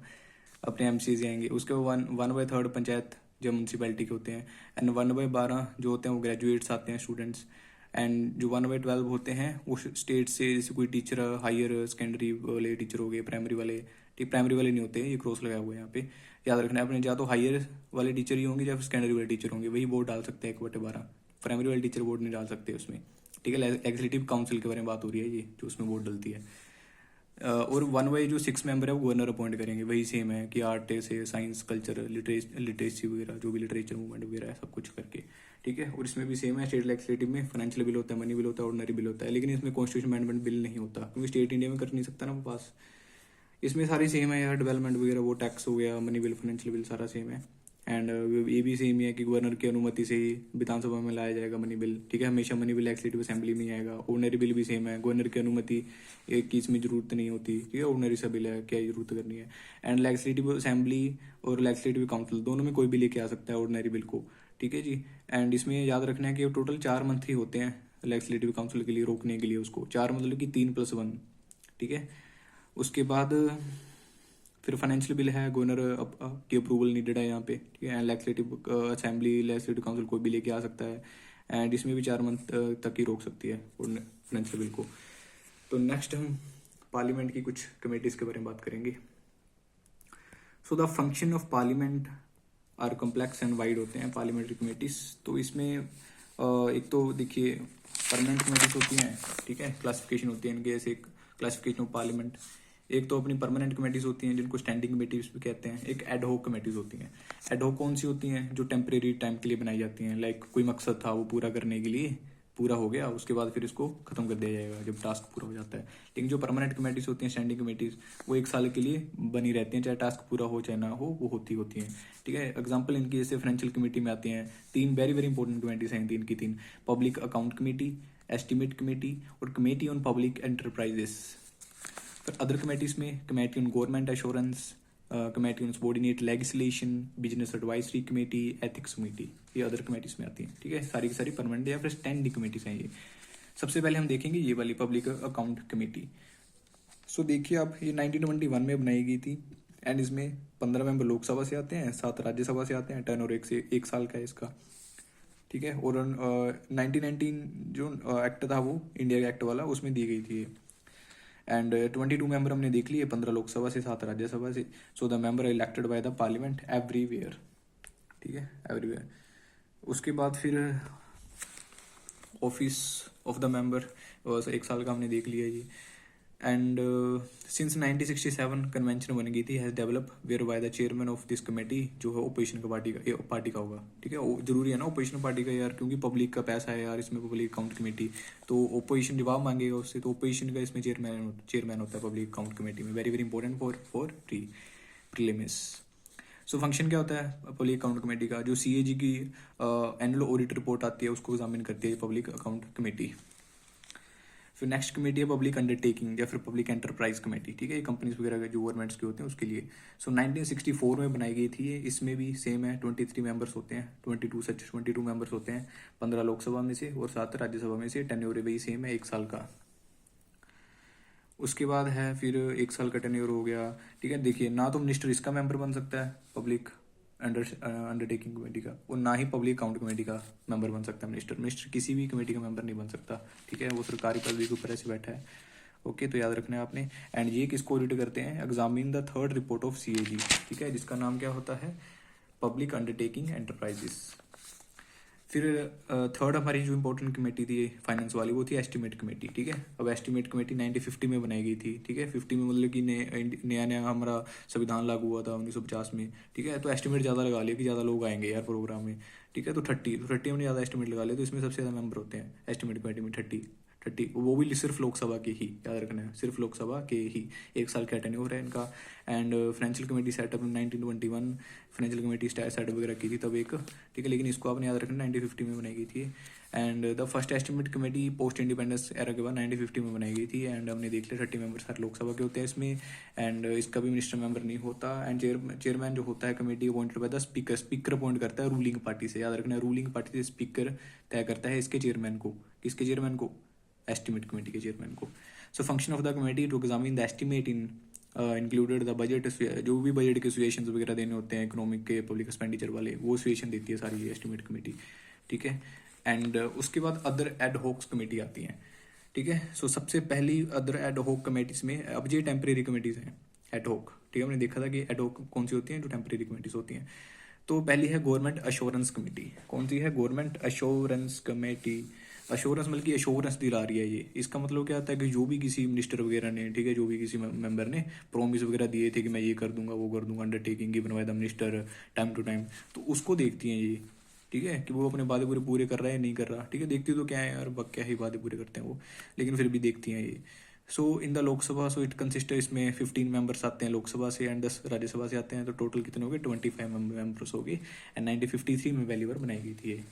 अपने एमसीज आएंगे। उसके बाद 1/3 पंचायत जो म्यूनसिपैलिटी के होते हैं, एंड 1/12 जो होते हैं वो ग्रेजुएट्स आते हैं, स्टूडेंट्स। एंड जो 1/12 होते हैं वो स्टेट से, जैसे कोई टीचर हायर सेकेंडरी वाले टीचर हो गए, प्राइमरी वाले, ठीक प्राइमरी वाले नहीं होते, ये क्रॉस लगाया हुआ है यहाँ पे, याद रखना है अपने, या तो हायर वाले टीचर ही होंगे या फिर सेकेंडरी वाले टीचर होंगे, वही वोट डाल सकते हैं 1/12। प्राइमरी वाले टीचर वोट नहीं डाल सकते उसमें, ठीक है। लेजिस्लेटिव काउंसिल के बारे में बात हो रही है, ये जो उसमें वोट डलती है। और 1/6 मेंबर है वो गवर्नर अपॉइंट करेंगे, वही सेम है कि आर्ट से साइंस, कल्चर, लिटरेसी वगैरह, जो भी लिटरेचर मूवमेंट वगैरह है, सब कुछ करके, ठीक है। और इसमें भी सेम है, स्टेट लेजिस्लेटिव में फाइनेंशियल बिल होता है, मनी बिल होता है, ऑर्डनरी बिल होता है, लेकिन इसमें कॉन्स्टिट्यूशन अमेंडमेंट बिल नहीं होता, क्योंकि स्टेट इंडिया में कर नहीं सकता ना वो पास। इसमें सारी सेम है यार, डेवलपमेंट वगैरह, वो टैक्स हो गया, मनी बिल, फाइनेंशियल बिल, सारा सेम है। एंड ये भी सेम ही है कि गवर्नर की अनुमति से ही विधानसभा में लाया जाएगा मनी बिल, ठीक है। हमेशा मनी बिल लेजिस्लेटिव असेंबली में ही आएगा। ऑर्डनरी बिल भी सेम है, गवर्नर की अनुमति एक की इसमें जरूरत नहीं होती, ठीक है। ऑर्डनरी सा बिल है, क्या जरूरत करनी है। एंड लेजिस्लेटिव असेंबली और लेजिस्लेटिव काउंसिल दोनों में कोई भी लेके आ सकता है ऑर्डनरी बिल को, ठीक है जी। एंड इसमें याद रखना है कि टोटल 4 मंथली होते हैं लेजिस्लेटिव काउंसिल के लिए, रोकने के लिए उसको 4, मतलब कि 3+1, ठीक है। उसके बाद फिर फाइनेंशियल बिल है, गवर्नर की अप्रूवल नीडेड है यहाँ पे, ठीक है। लेजिस्लेटिव असेंबली, लेजिस्लेटिव काउंसिल कोई भी लेके आ सकता है। एंड इसमें भी 4 मंथ तक ही रोक सकती है फाइनेंशियल बिल को। तो नेक्स्ट हम पार्लियामेंट की कुछ कमेटीज के बारे में बात करेंगे। So the function of parliament are complex and wide होते हैं पार्लियामेंट्री कमेटीज। तो इसमें एक तो देखिए परमानेंट कमेटीज होती हैं, ठीक है, क्लासिफिकेशन होती है इनके, ऐसे क्लासिफिकेशन ऑफ पार्लियामेंट। एक तो अपनी परमानेंट कमेटीज होती हैं जिनको स्टैंडिंग कमेटीज भी कहते हैं। एक एडहॉक कमेटीज होती हैं। एडहॉक कौन सी होती हैं? जो टेम्परेरी टाइम के लिए बनाई जाती हैं, लाइक कोई मकसद था वो पूरा करने के लिए, पूरा हो गया, उसके बाद फिर इसको खत्म कर दिया जाएगा जब टास्क पूरा हो जाता है। लेकिन जो परमानेंट कमेटीज होती हैं, स्टैंडिंग कमेटीज, वो 1 साल के लिए बनी रहती हैं, चाहे टास्क पूरा हो चाहे ना हो, वो होती हैं, ठीक है। एग्जाम्पल इनकी जैसे फाइनेंशियल कमेटी में आती हैं 3 वेरी वेरी इंपॉर्टेंट कमेटीज हैं, 3 public account committee, estimate committee और कमेटी ऑन पब्लिक एंटरप्राइजेस। फिर अदर कमेटीज में committee on government assurance, committee on subordinate legislation, business advisory committee, ethics committee, ये अदर कमेटीज में आती हैं, ठीक है। सारी की सारी परमानेंट या फिर स्टैंडिंग कमेटीज हैं ये। सबसे पहले हम देखेंगे ये वाली पब्लिक अकाउंट कमेटी। सो देखिए आप, ये 1921 में बनाई गई थी। एंड इसमें 15 मेंबर लोकसभा से आते हैं, 7 राज्यसभा से आते हैं। टर्न और 1 साल का है इसका, ठीक है। और 1919 जो एक्ट था वो इंडिया एक्ट वाला, उसमें दी गई थी। एंड 22 मेंबर हमने देख लिए, 15 लोकसभा से, 7 राज्यसभा से। सो the member elected by the parliament everywhere, ठीक है, एवरीवेयर। उसके बाद फिर ऑफिस ऑफ द मेंबर 1 साल का हमने देख लिया जी। एंड सिंस 1967 कन्वेंशन बन गई थी, has develop were by the chairman of this committee, जो है ओपोजिशन का पार्टी का होगा, ठीक है। जरूरी है ना ओपोजिशन पार्टी का यार, क्योंकि पब्लिक का पैसा है यार इसमें, पब्लिक अकाउंट कमेटी, तो ओपोजिशन जवाब मांगेगा उससे, तो ओपोजिशन का इसमें चेयरमैन होता है पब्लिक अकाउंट कमेटी में। Very very important for prelims. So function क्या होता है पब्लिक अकाउंट कमेटी का? जो CAG की एनुअल ऑडिट रिपोर्ट आती है उसको एग्जामिन करती है पब्लिक अकाउंट कमेटी। फिर नेक्स्ट कमेटी है पब्लिक अंडरटेकिंग या फिर पब्लिक एंटरप्राइज कमेटी, ठीक है। ये कंपनीज वगैरह के जो गवर्नमेंट्स के होते हैं उसके लिए। सो 1964 में बनाई गई थी ये। इसमें भी सेम है, 23 मेंबर्स होते हैं, 22 मेंबर्स होते हैं, 15 लोकसभा में से और 7 राज्यसभा में से। टेन्योर भी सेम है, 1 साल का। उसके बाद है फिर 1 साल का टेन्योर हो गया, ठीक है। देखिए ना तो मिनिस्टर इसका मेंबर बन सकता है पब्लिक अंडरटेकिंग कमेटी का, और ना ही पब्लिक अकाउंट कमेटी का मेंबर बन सकता है मिनिस्टर किसी भी कमेटी का मेंबर नहीं बन सकता, ठीक है। वो सरकारी पदवी के ऊपर ऐसे बैठा है, ओके। तो याद रखना है आपने। एंड ये किसको ऑडिट करते हैं? Examine the third report of CAG, ठीक है, जिसका नाम क्या होता है? Public undertaking enterprises. फिर थर्ड हमारी जो इंपॉर्टेंट कमेटी थी फाइनेंस वाली, वो थी एस्टिमेट कमेटी, ठीक है। अब एस्टिमेट कमेटी 1950 में बनाई गई थी, ठीक है। 50 में मतलब कि नया नया हमारा संविधान लागू हुआ था 1950 में, ठीक है। तो एस्टिमेट ज़्यादा लगा लिया कि ज़्यादा लोग आएंगे यार प्रोग्राम में, ठीक है। तो 30 हमने ज़्यादा एस्टिमेट लगा लिया, तो इसमें सबसे ज़्यादा मेंबर होते हैं एस्टिमेट कमेटी में, 30, वो भी सिर्फ लोकसभा के ही, याद रखना है, सिर्फ लोकसभा के ही। 1 साल का टेन्योर है इनका। And financial committee setup 1921 financial committee setup वगैरह की थी तब एक, ठीक है। लेकिन इसको आपने याद रखना 1950 में बनाई गई थी। And the first estimate committee post independence era के बाद 1950 में बनाई गई थी। एंड हमने देख लिया 30 मेंबर सारे लोकसभा के होते हैं इसमें। एंड इसका भी मिनिस्टर मेंबर नहीं होता। एंड चेयरमैन जो होता है committee appointed by the speaker appoint करता है रूलिंग पार्टी से, याद रखना है, रूलिंग पार्टी से स्पीकर तय करता है इसके चेयरमैन को। किसके चेयरमैन को? एस्टिमेट कमेटी के चेयरमैन को। So function of the committee to examine the estimate in included the budget, जो भी बजट के सिचुएशन वगैरह देने होते हैं इकोनॉमिक के, पब्लिक एक्सपेंडिचर वाले, वो सिचुएशन देती है सारी ये एस्टिमेट कमेटी, ठीक है। एंड उसके बाद अदर एड हॉक्स कमेटी आती हैं, ठीक है। सो सबसे पहली अदर एड हॉक कमेटीज में, अब ये टेम्परेरी कमेटीज हैं एड हॉक, ठीक है। हमने देखा था कि एड हॉक कौन सी होती हैं, जो टेम्परेरी कमेटीज होती हैं। तो पहली है गवर्नमेंट अश्योरेंस कमेटी। कौन सी है? Government assurance committee. अश्योरेंस मतलब कि अश्योरेंस दिला रही है ये। इसका मतलब क्या होता है कि जो भी किसी मिनिस्टर वगैरह ने, ठीक है, जो भी किसी मेंबर ने प्रॉमिस वगैरह दिए थे कि मैं ये कर दूंगा वो कर दूंगा, undertaking given by the minister time to time, तो उसको देखती हैं ये, ठीक है, कि वो अपने वादे पूरे कर रहा है या नहीं कर रहा, ठीक है। देखती तो क्या है यार, क्या ही वादे पूरे करते हैं वो, लेकिन फिर भी देखती हैं ये। So in the Lok Sabha, so it consist, इसमें 15 मेंबर्स आते हैं लोकसभा से एंड 10 राज्यसभा से आते हैं, तो टोटल कितने हो गए? 25 मेंबर्स हो गए। एंड 1953 में पहली बार बनाई गई थी ये।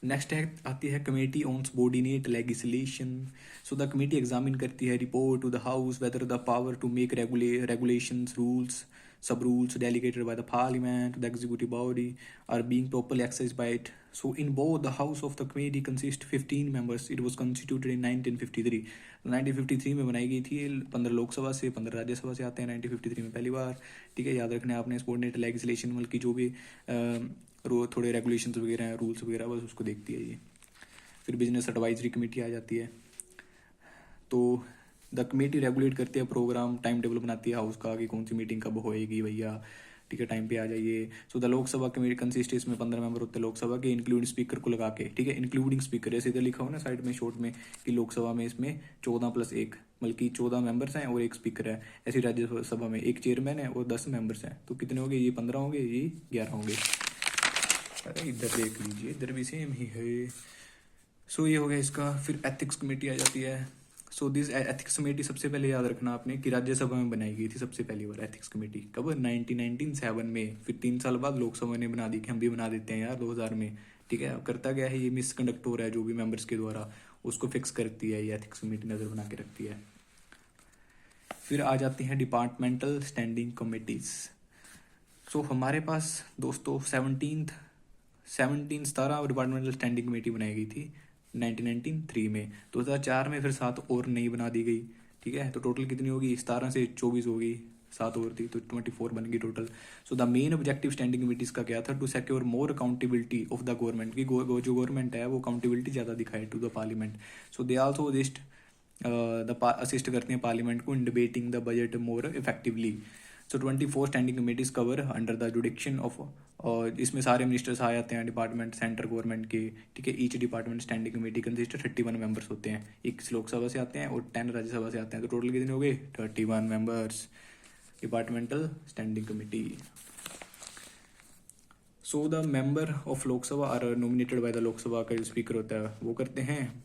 नेक्स्ट है आती है committee on subordinate legislation. So the committee examine करती है, report to the house whether the power to make regulations, rules, सब rules delegated by the parliament to the executive body are being properly exercised by it. So in both the house of the committee consist 15 members. It was constituted in 1953. 1953 में बनाई गई थी। 15 लोकसभा से, 15 राज्यसभा से आते हैं 1953 में पहली बार, ठीक है। याद रखना है आपने, सबॉर्डिनेट लेजिस्लेशन मतलब की जो भी थोड़े रेगुलेशंस वगैरह हैं, रूल्स वगैरह, बस उसको देखती है ये। फिर बिजनेस एडवाइजरी कमेटी आ जाती है। तो द कमेटी रेगुलेट करती है प्रोग्राम, टाइम टेबल बनाती है हाउस का कि कौन सी मीटिंग कब होएगी भैया, ठीक है, टाइम पे आ जाइए। So the Lok Sabha committee consist, इसमें 15 मेंबर होते हैं लोकसभा के, इंक्लूडिंग स्पीकर को लगा के, ठीक है, इंक्लूडिंग स्पीकर, जैसे इधर लिखा हो ना साइड में शॉर्ट में कि लोकसभा में इसमें 14+1, बल्कि 14 मेंबर्स हैं और एक स्पीकर है। ऐसी राज्यसभा में एक चेयरमैन है और 10 मेंबर्स हैं, तो कितने होंगे? ये 15 होंगे, ये 11 होंगे। अरे इधर देख लीजिए, इधर भी सेम ही है। सो ये हो गया इसका। फिर एथिक्स कमेटी आ जाती है। सो दिस एथिक्स कमेटी, सबसे पहले याद रखना आपने कि राज्यसभा में बनाई गई थी सबसे पहली बार एथिक्स कमेटी, कब? 1997 में। फिर 3 साल बाद लोकसभा ने बना दी कि हम भी बना देते हैं यार 2000 में, ठीक है। अब करता क्या है, ये मिसकंडक्ट हो रहा है जो भी मेंबर्स के द्वारा, उसको फिक्स करती है ये एथिक्स कमेटी, नज़र बना के रखती है। फिर आ जाती हैं डिपार्टमेंटल स्टैंडिंग कमेटीज। सो हमारे पास दोस्तों 17 डिपार्टमेंटल स्टैंडिंग कमेटी बनाई गई थी 1993 में। 2004 में फिर 7 और नई बना दी गई, ठीक है। तो टोटल कितनी होगी? 17 से 24 होगी, 7 और थी तो 24 बन गई total. So the main objective standing committees का क्या था? To secure more accountability of the government, की जो गवर्नमेंट है वो अकाउंटेबिलिटी ज़्यादा दिखाए to the parliament. So they also assist करते हैं पार्लियामेंट को in debating the budget more effectively. So 24 standing committees cover under the jurisdiction of, और इसमें सारे मिनिस्टर्स आ जाते हैं डिपार्टमेंट, सेंट्रल गवर्नमेंट के, ठीक है। Each department standing committee consist 31 members होते हैं, 21 लोकसभा से आते हैं और 10 राज्यसभा से आते हैं, तो टोटल कितने हो गए? 31 members departmental standing committee. So the member of Lok Sabha are nominated by the Lok Sabha का जो स्पीकर होता है वो करते हैं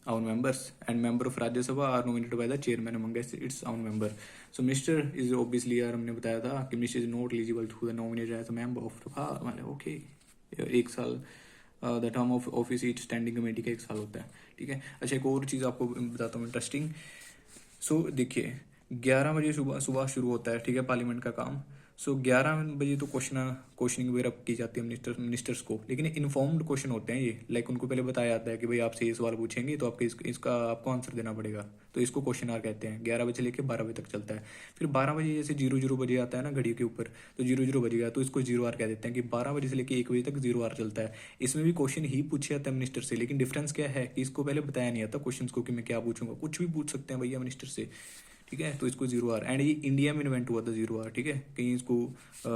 our members, and member of Rajya Sabha are nominated by the chairman among its own member. So minister is obviously, यार हमने बताया था कि minister is not eligible to the nominated as a member of the मतलब ओके, 1 साल the term of office each standing committee का 1 साल होता है, ठीक है। अच्छा, एक और चीज़ आपको बताता हूँ इंटरेस्टिंग। सो देखिए 11 बजे सुबह शुरू होता है, ठीक है, पार्लियामेंट का काम। सो 11 बजे तो क्वेश्चनिंग वगैरह की जाती है मिनिस्टर्स को, लेकिन इन्फॉर्म्ड क्वेश्चन होते हैं ये, लाइक उनको पहले बताया जाता है कि भाई आपसे ये सवाल पूछेंगे तो आपके इसका आपको आंसर देना पड़ेगा, तो इसको क्वेश्चन आवर कहते हैं। 11 बजे लेके 12 बजे तक चलता है। फिर 12 बजे जैसे 00 बजे आता है ना घड़ी के ऊपर, तो 00 बज गया तो इसको 0 आवर कह देते हैं कि 12 बजे से लेके 1 बजे तक 0 आवर चलता है। इसमें भी क्वेश्चन ही पूछे जाता है मिनिस्टर से, लेकिन डिफरेंस क्या है कि इसको पहले बताया नहीं आता क्वेश्चन को कि मैं क्या पूछूंगा, कुछ भी पूछ सकते हैं भैया मिनिस्टर से, ठीक है। तो इसको 0 आवर, एंड ये इंडिया में इन्वेंट हुआ था 0 आवर, ठीक है, कहीं इसको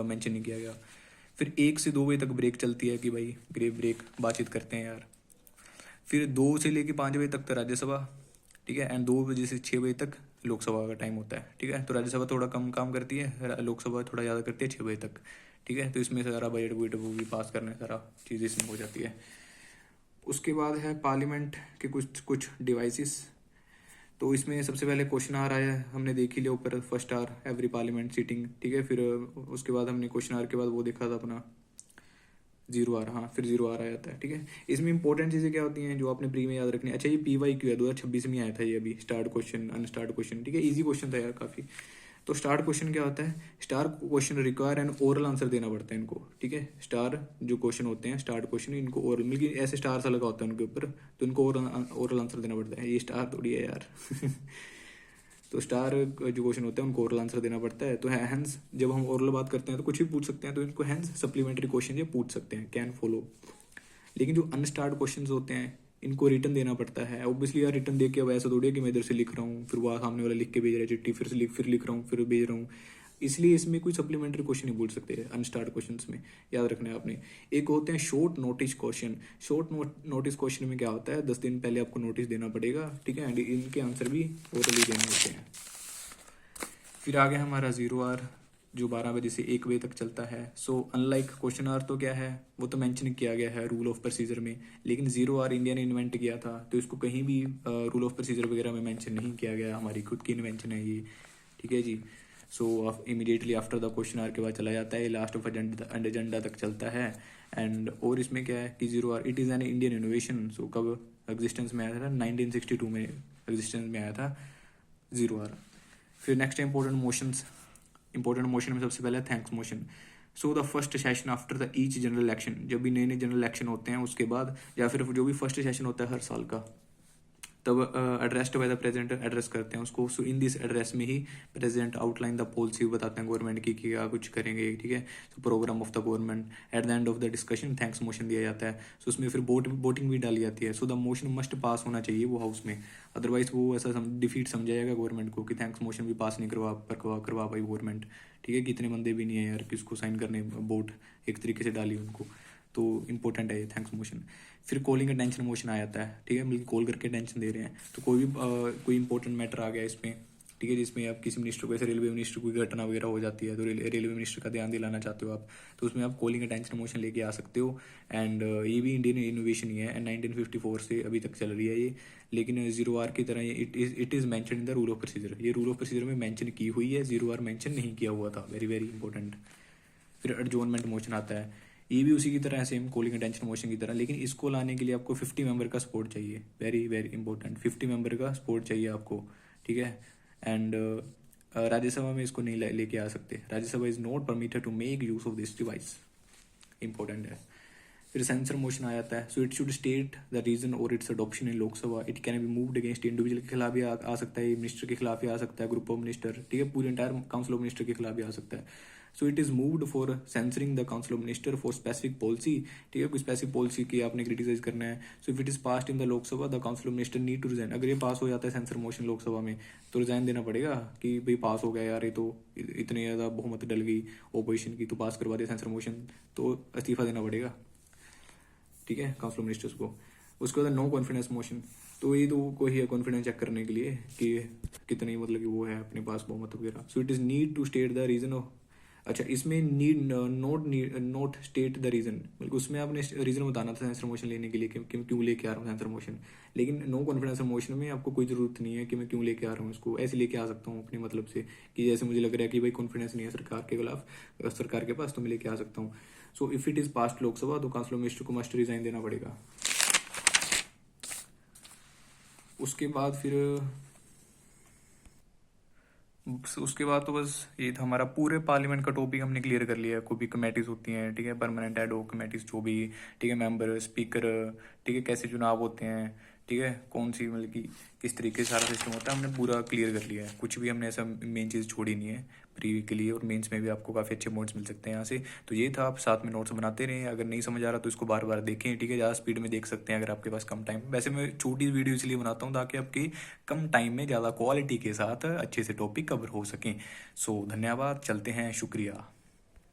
मेंशन नहीं किया गया। फिर 1 से 2 बजे तक ब्रेक चलती है कि भाई ब्रेक बातचीत करते हैं यार। फिर 2 से लेके 5 बजे तक तो राज्यसभा, ठीक है, एंड 2 बजे से 6 बजे तक लोकसभा का टाइम होता है, ठीक है। तो राज्यसभा थोड़ा कम काम करती है, लोकसभा थोड़ा ज़्यादा करती है 6 बजे तक, ठीक है। तो इसमें सारा बजट वो भी पास करना है, सारा चीज़ इसमें हो जाती है। उसके बाद है पार्लियामेंट के कुछ डिवाइसेस। तो इसमें सबसे पहले क्वेश्चन आ रहा है, हमने देख ही लिया ऊपर, first are every parliament sitting, ठीक है। फिर उसके बाद हमने क्वेश्चन आर के बाद वो देखा था अपना 0 आर, हाँ, फिर 0 आर आ जाता है, ठीक है। इसमें इंपॉर्टेंट चीज़ें क्या होती हैं जो आपने प्री में याद रखनी है। अच्छा, ये PYQ है, 2026 में आया था ये, अभी स्टार्ट क्वेश्चन, अनस्टार्ट क्वेश्चन, ठीक है, ईजी क्वेश्चन था यार काफ़ी। तो स्टार्ट क्वेश्चन क्या होता है? Star question require and oral answer देना पड़ता है इनको, ठीक है। स्टार जो क्वेश्चन होते हैं स्टार्ट क्वेश्चन, इनको ओरल मतलब ऐसे स्टार सा लगा होता है उनके ऊपर, तो इनको ओरल आंसर देना पड़ता है। ये स्टार थोड़ी है यार। तो स्टार जो क्वेश्चन होते हैं उनको ओरल आंसर देना पड़ता है। तो हैंस जब हम ओरल बात करते हैं तो कुछ भी पूछ सकते हैं, तो इनको हैंस सप्लीमेंट्री क्वेश्चन ये पूछ सकते हैं, कैन फॉलो। लेकिन जो अनस्टार्ड क्वेश्चन होते हैं इनको रिटर्न देना पड़ता है। ऑब्वियसली यार रिटर्न दे के अब ऐसा थोड़ी है कि मैं इधर से लिख रहा हूँ फिर वहाँ सामने वाला लिख के भेज रहा है चिट्ठी, फिर से फिर लिख रहा हूँ फिर भेज रहा हूँ, इसलिए इसमें कोई सप्लीमेंट्री क्वेश्चन नहीं बोल सकते अनस्टार्ड क्वेश्चंस में, याद रखना है आपने। एक होते हैं short notice question. Short notice question में क्या होता है, 10 दिन पहले आपको नोटिस देना पड़ेगा, ठीक है, एंड इनके आंसर भी ओरली देने होते हैं। फिर आगे हमारा 0 आवर जो 12 बजे से 1 बजे तक चलता है। सो अनलाइक क्वेश्चन आवर तो क्या है, वो तो मेंशन किया गया है रूल ऑफ प्रोसीजर में, लेकिन 0 आवर इंडिया ने इन्वेंट किया था, तो इसको कहीं भी रूल ऑफ प्रोसीजर वगैरह में मेंशन नहीं किया गया, हमारी खुद की इन्वेंशन है ये, ठीक है जी। So immediately after the question hour के बाद चला जाता है, लास्ट ऑफ एजेंडा तक चलता है। एंड और इसमें क्या है कि 0 hour it is an Indian innovation. So कब एग्जिस्टेंस में आया था, 1962 में एग्जिस्टेंस में आया था 0 आवर। फिर नेक्स्ट इंपॉर्टेंट मोशन में सबसे पहले thanks motion. So the first session after the each general election, जब भी नए नए जनरल इलेक्शन होते हैं उसके बाद, या फिर जो भी फर्स्ट सेशन होता है हर साल का, तब addressed by the president address करते हैं उसको। सो इन दिस एड्रेस में ही प्रेसिडेंट आउटलाइन द पॉलिसी बताते हैं गवर्नमेंट की कि क्या कुछ करेंगे, ठीक है, so programme of the government. At the end of the discussion thanks motion दिया जाता है। सो उसमें फिर वोटिंग भी डाली जाती है। So the motion must pass होना चाहिए वो हाउस में, अदरवाइज वो ऐसा डिफीट समझाएगा गवर्नमेंट को कि थैंक्स मोशन भी पास नहीं करवा पाई गवर्नमेंट, ठीक है, कि इतने बंदे भी नहीं है यार कि उसको साइन करने, वोट एक तरीके से डाली उनको, तो इंपॉर्टेंट है ये थैंक्स मोशन। फिर कॉलिंग अटेंशन मोशन आ जाता है, ठीक है, मतलब कॉल करके अटेंशन दे रहे हैं, तो कोई भी कोई इंपॉर्टेंट मैटर आ गया इसमें, ठीक है, जिसमें आप किसी मिनिस्टर को, ऐसे रेलवे मिनिस्टर कोई घटना वगैरह हो जाती है तो रेलवे मिनिस्टर का ध्यान दिलाना चाहते हो आप, तो उसमें आप कॉलिंग अटेंशन मोशन लेके आ सकते हो। एंड ये भी इंडियन इनोवेशन ही है एंड 1954 से अभी तक चल रही है ये, लेकिन 0 आवर की तरह ये it is mention in the rule of procedure, ये रूल ऑफ प्रोसीजर में मैंशन की हुई है, 0 आवर मैंशन नहीं किया हुआ था, वेरी वेरी इंपॉर्टेंट। फिर एडजोर्नमेंट मोशन आता है, ये भी उसी की तरह है, सेम कॉलिंग अटेंशन मोशन की तरह, लेकिन इसको लाने के लिए आपको 50 मेंबर का सपोर्ट चाहिए, वेरी वेरी इंपॉर्टेंट, 50 मेंबर का सपोर्ट चाहिए आपको, ठीक है। एंड राज्यसभा में इसको नहीं लेके आ सकते, Rajya Sabha is not permitted to make use of this device, important है। फिर सेंसर मोशन आ जाता है। So it should state the reason और its adoption in Lok Sabha. It can be moved against individual के खिलाफ भी आ सकता है, मिनिस्टर के खिलाफ भी आ सकता है, ग्रुप ऑफ मिनिस्टर, ठीक है, पूरे इंटायर काउंसिल ऑफ मिनिस्टर के खिलाफ भी आ सकता है। So it is moved for censoring the council of minister for specific policy, ठीक है, कोई स्पेसिफिक पॉलिसी की आपने क्रिटिसाइज करना है। So if it is passed in the Lok Sabha the council of minister need to resign. अगर ये पास हो जाता है सेंसर मोशन लोकसभा में तो रिजाइन देना पड़ेगा कि भाई पास हो गया यार, ये तो इतनी ज़्यादा बहुमत डल गई ओपोजिशन की, तो पास करवा दिया सेंसर मोशन, तो इस्तीफा देना पड़ेगा, ठीक है, काउंसिल ऑफ मिनिस्टर्स को। उसके बाद नो कॉन्फिडेंस मोशन, तो ये तो कोई है कॉन्फिडेंस चेक करने के लिए कि कितनी मतलब कि वो है अपने पास बहुमत वगैरह। So it is need to state the reason of, अच्छा इसमें नोट स्टेट द रीजन, बल्कि उसमें आपने रीजन बताना था सेंसर मोशन लेने के लिए कि क्यों लेके आ रहा हूँ सेंसर मोशन। लेकिन नो कॉन्फिडेंस मोशन में आपको कोई जरूरत नहीं है कि मैं क्यों लेके आ रहा हूँ इसको, ऐसे लेके आ सकता हूँ अपने मतलब से कि जैसे मुझे लग रहा है कि भाई कॉन्फिडेंस नहीं है सरकार के खिलाफ, सरकार के पास, तो मैं लेके आ सकता हूँ। सो if it is past Lok Sabha तो काउंसिल ऑफ मिनिस्टर को मस्ट रिजाइन देना पड़ेगा। उसके बाद तो बस ये था हमारा पूरे पार्लियामेंट का टॉपिक हमने क्लियर कर लिया। कोई भी कमेटीज होती हैं, ठीक है, परमानेंट एड हॉक कमेटीज जो भी, ठीक है, मेंबर, स्पीकर, ठीक है, कैसे चुनाव होते हैं, ठीक है, कौन सी मतलब कि किस तरीके से सारा सिस्टम होता है, हमने पूरा क्लियर कर लिया है। कुछ भी हमने ऐसा मेन चीज़ छोड़ी नहीं है प्री के लिए, और मेंस में भी आपको काफ़ी अच्छे नोट्स मिल सकते हैं यहाँ से। तो ये था, आप साथ में नोट्स बनाते रहें, अगर नहीं समझ आ रहा तो इसको बार बार देखें, ठीक है, ज़्यादा स्पीड में देख सकते हैं अगर आपके पास कम टाइम। वैसे मैं छोटी वीडियो इसलिए बनाता हूँ ताकि आपकी कम टाइम में ज़्यादा क्वालिटी के साथ अच्छे से टॉपिक कवर हो सकें। सो धन्यवाद, चलते हैं, शुक्रिया।